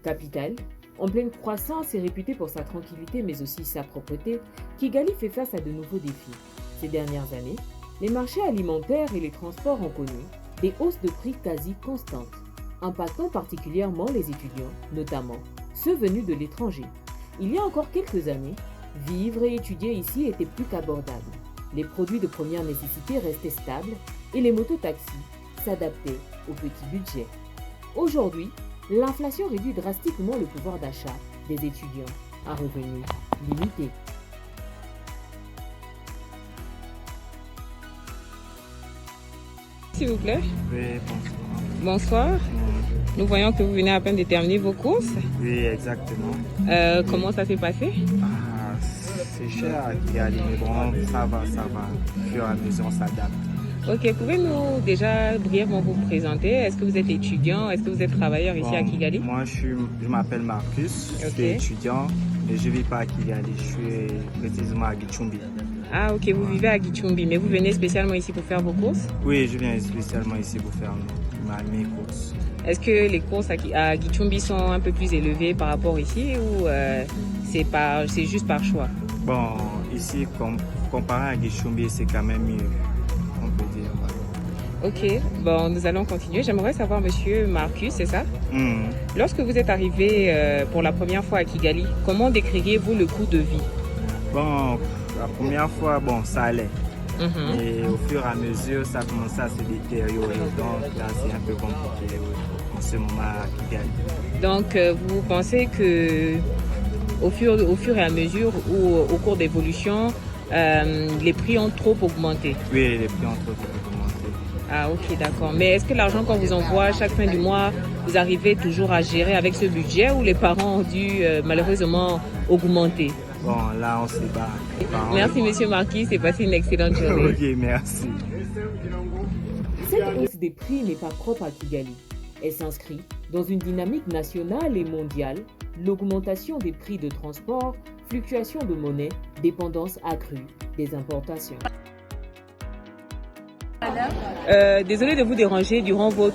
Capitale, en pleine croissance et réputée pour sa tranquillité mais aussi sa propreté, Kigali fait face à de nouveaux défis. Ces dernières années, les marchés alimentaires et les transports ont connu des hausses de prix quasi constantes, impactant particulièrement les étudiants, notamment ceux venus de l'étranger. Il y a encore quelques années, vivre et étudier ici était plus qu'abordable. Les produits de première nécessité restaient stables et les mototaxis s'adaptaient au petit budget. Aujourd'hui, l'inflation réduit drastiquement le pouvoir d'achat des étudiants à revenus limités. S'il vous plaît. Oui, bonsoir. Bonsoir. Nous voyons que vous venez à peine de terminer vos courses. Oui, exactement. Comment ça s'est passé? C'est cher à Kigali, mais bon, ça va. Au fur et à mesure, on s'adapte. Ok, pouvez-nous déjà brièvement vous présenter? Est-ce que vous êtes étudiant? Est-ce que vous êtes travailleur ici à Kigali? Moi, je m'appelle Marcus, je suis étudiant, mais je ne vis pas à Kigali, je suis précisément à Gicumbi. Ah ok, vous vivez à Gicumbi, mais vous venez spécialement ici pour faire vos courses? Oui, je viens spécialement ici pour faire mes courses. Est-ce que les courses à Gicumbi sont un peu plus élevées par rapport ici ou c'est juste par choix? Bon, ici, comparé à Gicumbi, c'est quand même mieux, on peut dire. Ok, bon, nous allons continuer. J'aimerais savoir, monsieur Marcus, c'est ça? Lorsque vous êtes arrivé pour la première fois à Kigali, comment décririez-vous le coût de vie? Bon, la première fois, bon, ça allait. Et au fur et à mesure, ça commençait à se détériorer. Donc là, c'est un peu compliqué en ce moment à Kigali. Donc, vous pensez que au fur et à mesure ou au cours d'évolution, les prix ont trop augmenté? Oui, les prix ont trop augmenté. Ah ok, d'accord. Mais est-ce que l'argent qu'on vous envoie chaque fin du mois, vous arrivez toujours à gérer avec ce budget ou les parents ont dû malheureusement augmenter? Bon, là, on se bat. Merci, monsieur Marquis. C'est passé une excellente journée. Ok, merci. Cette hausse des prix n'est pas propre à Kigali. Elle s'inscrit dans une dynamique nationale et mondiale, l'augmentation des prix de transport, fluctuation de monnaie, dépendance accrue des importations. Désolé de vous déranger durant vos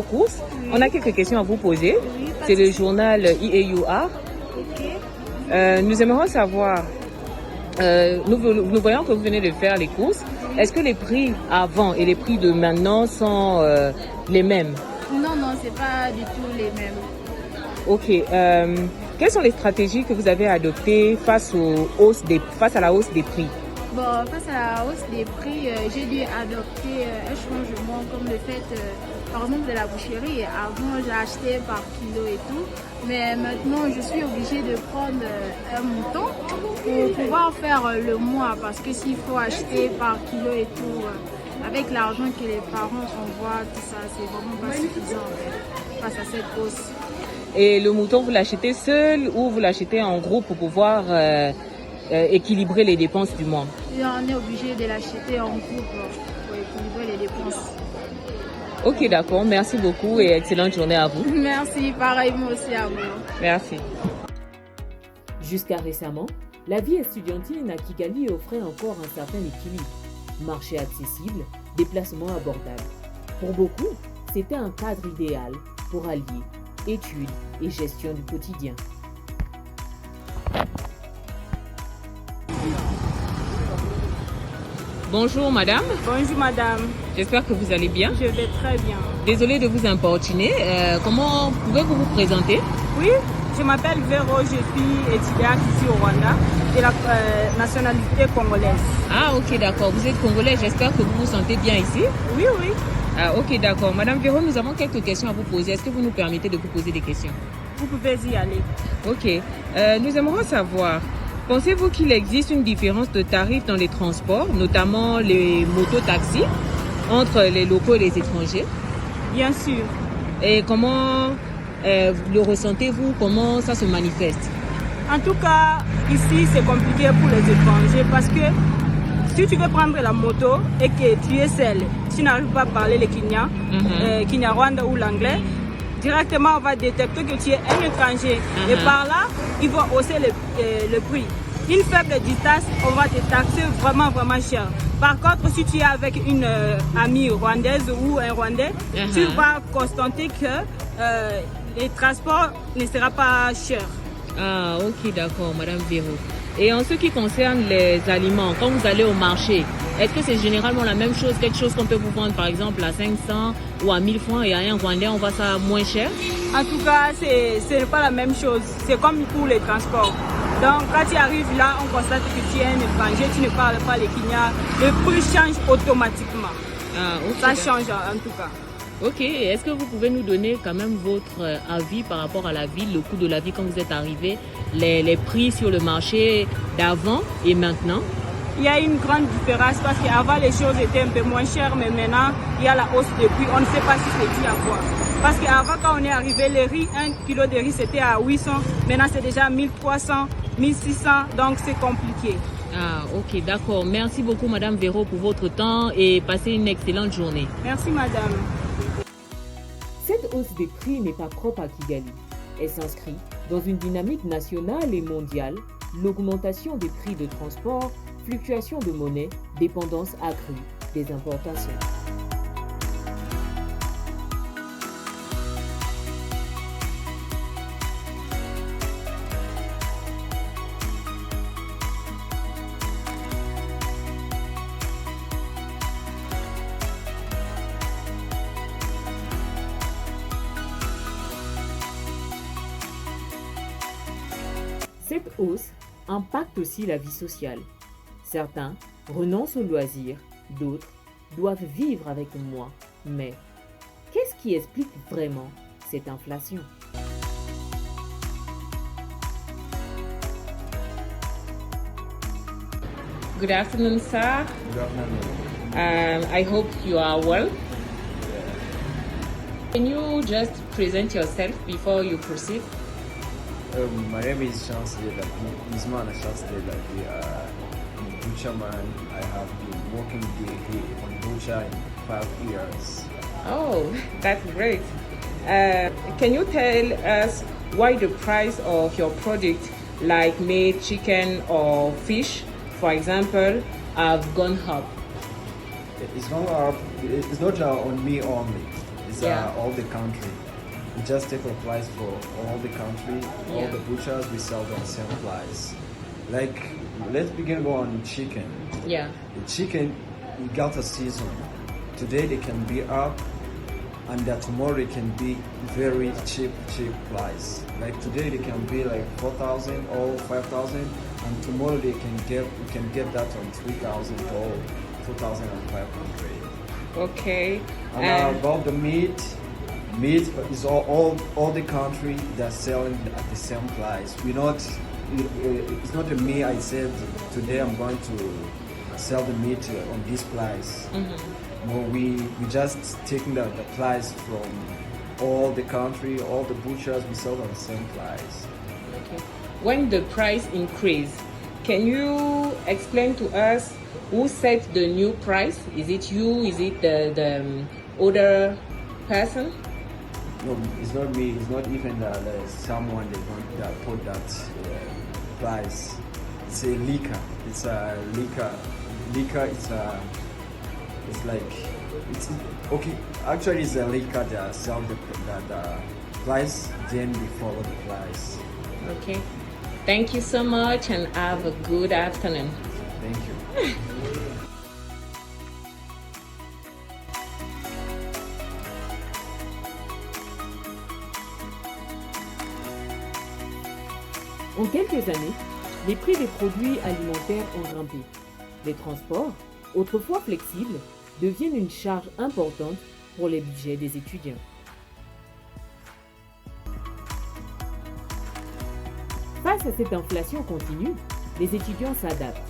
courses. On a quelques questions à vous poser. C'est le journal IAUR. Nous aimerions savoir, nous voyons que vous venez de faire les courses. Est-ce que les prix avant et les prix de maintenant sont les mêmes? Non, c'est pas du tout les mêmes. Ok. Quelles sont les stratégies que vous avez adoptées face à la hausse des prix? Bon, face à la hausse des prix, j'ai dû adopter un changement comme le fait, par exemple, de la boucherie. Avant, j'achetais par kilo et tout. Mais maintenant, je suis obligée de prendre un mouton pour pouvoir faire le mois. Parce que s'il faut acheter par kilo et tout, avec l'argent que les parents envoient, tout ça, c'est vraiment pas suffisant en fait, face à cette hausse. Et le mouton, vous l'achetez seul ou vous l'achetez en groupe pour pouvoir équilibrer les dépenses du mois? On est obligé de l'acheter en groupe pour équilibrer les dépenses. Ok, d'accord. Merci beaucoup et excellente journée à vous. Merci, pareillement aussi à vous. Merci. Jusqu'à récemment, la vie estudiantine à Kigali offrait encore un certain équilibre. Marché accessible, déplacement abordable. Pour beaucoup, c'était un cadre idéal pour allier études et gestion du quotidien. Bonjour madame. Bonjour madame. J'espère que vous allez bien. Je vais très bien. Désolée de vous importuner. Comment pouvez-vous vous présenter? Oui, je m'appelle Véro, je suis étudiante ici au Rwanda de la nationalité congolaise. Ah ok, d'accord. Vous êtes congolais, j'espère que vous vous sentez bien ici. Oui. Ah ok, d'accord. Madame Véro, nous avons quelques questions à vous poser. Est-ce que vous nous permettez de vous poser des questions? Vous pouvez y aller. Ok. Nous aimerions savoir, pensez-vous qu'il existe une différence de tarifs dans les transports, notamment les mototaxis, entre les locaux et les étrangers? Bien sûr. Et comment le ressentez-vous? Comment ça se manifeste? En tout cas, ici, c'est compliqué pour les étrangers parce que si tu veux prendre la moto et que tu es seul, tu n'arrives pas à parler le Kinyarwanda ou l'anglais, directement on va détecter que tu es un étranger. Et par là, ils vont hausser le prix. Une faible distance, on va te taxer vraiment cher. Par contre, si tu es avec une amie rwandaise ou un Rwandais, tu vas constater que les transports ne seront pas chers. Ah, ok, d'accord, Madame Véro. Et en ce qui concerne les aliments, quand vous allez au marché, est-ce que c'est généralement la même chose, quelque chose qu'on peut vous vendre par exemple à 500 ou à 1000 francs et à un Rwandais, on voit ça moins cher? En tout cas, ce n'est pas la même chose. C'est comme pour les transports. Donc, quand tu arrives là, on constate que tu es un étranger, tu ne parles pas les Kenya. Le prix change automatiquement. Ah, ok, ça change en tout cas. Ok, est-ce que vous pouvez nous donner quand même votre avis par rapport à la vie, le coût de la vie quand vous êtes arrivé, les prix sur le marché d'avant et maintenant? Il y a une grande différence parce qu'avant les choses étaient un peu moins chères, mais maintenant il y a la hausse de prix. On ne sait pas si c'est dû à quoi. Parce qu'avant, quand on est arrivé, le riz, 1 kilo de riz c'était à 800, maintenant c'est déjà 1300, 1600, donc c'est compliqué. Ah, ok, d'accord. Merci beaucoup, Madame Véro, pour votre temps et passez une excellente journée. Merci, Madame. Cette hausse des prix n'est pas propre à Kigali. Elle s'inscrit dans une dynamique nationale et mondiale, l'augmentation des prix de transport, fluctuation de monnaie, dépendance accrue des importations. Cette hausse impacte aussi la vie sociale. Certains renoncent aux loisirs, d'autres doivent vivre avec moins. Mais qu'est-ce qui explique vraiment cette inflation? Good afternoon, sir. Good afternoon. I hope you are well. Can you just present yourself before you proceed? My name is Chance Delapi. Ismail Chance Delapi. I'm a butcherman. I have been working here on butcher in 5 years. Oh, that's great. Can you tell us why the price of your product, like meat, chicken, or fish, for example, have gone up? It's gone up. It's not on me only. It's all the country. We just take a price for all the country, all the butchers, we sell them the same price. Like, let's begin on chicken. Yeah. The chicken, we got a season. Today they can be up, and tomorrow it can be very cheap price. Like today they can be like 4,000 or 5,000, and tomorrow we can get that on 3,000 or 2,500. Okay. And about the meat is all the country that's selling at the same price. It's not me. I said today I'm going to sell the meat on this price. Mm-hmm. No, we just taking the price from all the country, all the butchers. We sell on the same price. Okay. When the price increase, can you explain to us who set the new price? Is it you? Is it the other person? No, it's not me. It's not even someone that put that price. It's a liquor. It's a liquor. Liquor. It's like it's okay. Actually, it's a liquor that sell the price. Then we follow the price. Okay. Thank you so much, and have a good afternoon. Thank you. En quelques années, les prix des produits alimentaires ont grimpé. Les transports, autrefois flexibles, deviennent une charge importante pour les budgets des étudiants. Face à cette inflation continue, les étudiants s'adaptent.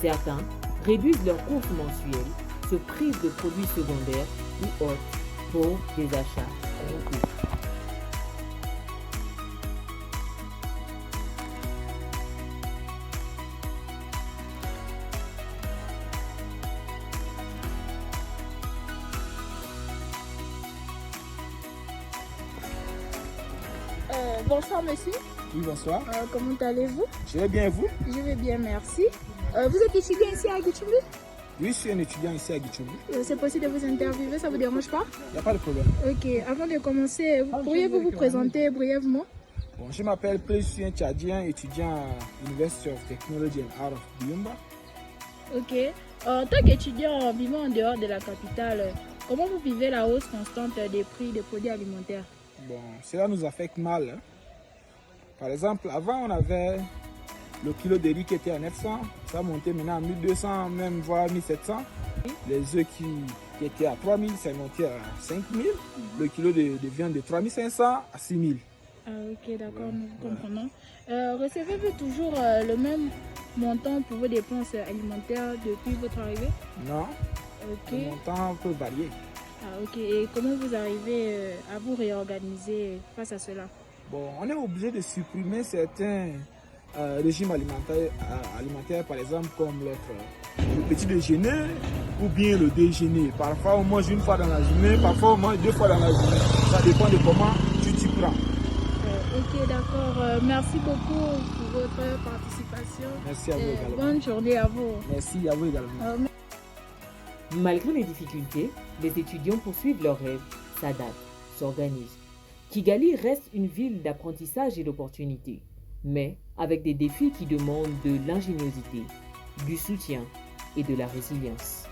Certains réduisent leurs courses mensuelles, se privent de produits secondaires ou autres pour des achats groupés. Bonsoir monsieur, Oui, bonsoir. Comment allez-vous? Je vais bien, vous? Je vais bien, merci. Vous êtes étudiant ici à Gichumbi? Oui, je suis un étudiant ici à Gichumbi. C'est possible de vous interviewer, ça vous dérange pas? Il n'y a pas de problème. Ok, avant de commencer, pourriez-vous vous présenter brièvement? Bon, je m'appelle Plé, je suis un Tchadien étudiant à University of Technology and Art of Byumba. Ok. En tant qu'étudiant vivant en dehors de la capitale, comment vous vivez la hausse constante des prix des produits alimentaires? Bon, cela nous affecte mal. Hein. Par exemple, avant, on avait le kilo de riz qui était à 900, ça a monté maintenant à 1200, même voire 1700. Les œufs qui étaient à 3000, ça est monté à 5000. Le kilo de viande de 3500 à 6000. Ah, ok, d'accord, nous comprenons. Recevez-vous toujours le même montant pour vos dépenses alimentaires depuis votre arrivée? Non, Ok. le montant peut varier. Ah, ok. Et comment vous arrivez à vous réorganiser face à cela? Bon, on est obligé de supprimer certains régimes alimentaires, par exemple comme le petit déjeuner ou bien le déjeuner. Parfois on mange une fois dans la journée, parfois on mange 2 fois dans la journée. Ça dépend de comment tu t'y prends. Ok, d'accord. Merci beaucoup pour votre participation. Merci à vous également. Bonne journée à vous. Merci à vous également. Malgré les difficultés, les étudiants poursuivent leurs rêves, s'adaptent, s'organisent. Kigali reste une ville d'apprentissage et d'opportunités, mais avec des défis qui demandent de l'ingéniosité, du soutien et de la résilience.